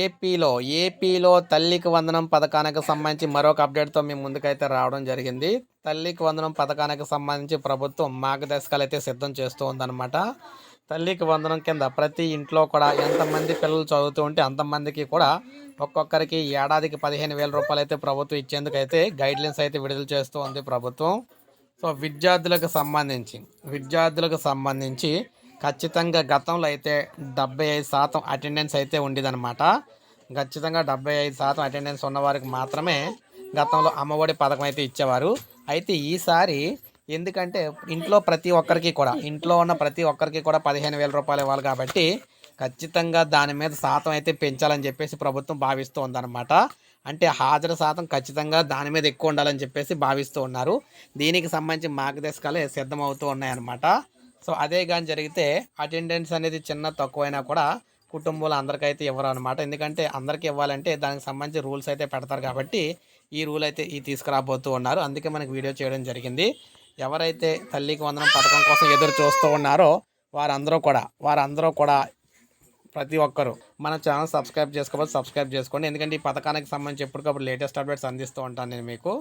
ఏపీలో తల్లికి వందనం పథకానికి సంబంధించి మరొక అప్డేట్తో మీ ముందుకైతే రావడం జరిగింది. తల్లికి వందనం పథకానికి సంబంధించి ప్రభుత్వం మార్గదర్శకాలు అయితే సిద్ధం చేస్తూ ఉందన్నమాట. తల్లికి వందనం కింద ప్రతి ఇంట్లో కూడా ఎంతమంది పిల్లలు చదువుతూ ఉంటే అంతమందికి కూడా ఒక్కొక్కరికి ఏడాదికి 15,000 రూపాయలు అయితే ప్రభుత్వం ఇచ్చేందుకైతే గైడ్లైన్స్ అయితే విడుదల చేస్తూ ఉంది ప్రభుత్వం. సో విద్యార్థులకు సంబంధించి ఖచ్చితంగా గతంలో అయితే 75% అటెండెన్స్ అయితే ఉండేదన్నమాట. ఖచ్చితంగా 75% అటెండెన్స్ ఉన్నవారికి మాత్రమే గతంలో అమ్మఒడి పథకం అయితే ఇచ్చేవారు. అయితే ఈసారి ఎందుకంటే ఇంట్లో ఉన్న ప్రతి ఒక్కరికి కూడా 15,000 రూపాయలు ఇవ్వాలి కాబట్టి ఖచ్చితంగా దాని మీద శాతం అయితే పెంచాలని చెప్పేసి ప్రభుత్వం భావిస్తూ ఉందన్నమాట. అంటే హాజరు శాతం ఖచ్చితంగా దాని మీద ఎక్కువ ఉండాలని చెప్పేసి భావిస్తూ ఉన్నారు. దీనికి సంబంధించి మార్గదర్శకాలే సిద్ధమవుతూ ఉన్నాయన్నమాట. సో అదే కానీ జరిగితే అటెండెన్స్ అనేది చిన్న తక్కువైనా కూడా కుటుంబంలో అందరికైతే ఇవ్వరు అనమాట. ఎందుకంటే అందరికీ ఇవ్వాలంటే దానికి సంబంధించి రూల్స్ అయితే పెడతారు కాబట్టి ఈ రూల్ అయితే తీసుకురాబోతూ ఉన్నారు. అందుకే మనకి వీడియో చేయడం జరిగింది. ఎవరైతే తల్లికి వందనం పథకం కోసం ఎదురు చూస్తూ ఉన్నారో వారందరూ కూడా ప్రతి ఒక్కరు మన ఛానల్ సబ్స్క్రైబ్ చేసుకోవాలి. సబ్స్క్రైబ్ చేసుకోండి. ఎందుకంటే ఈ పథకానికి సంబంధించి ఎప్పటికప్పుడు లేటెస్ట్ అప్డేట్స్ అందిస్తూ ఉంటాను నేను మీకు.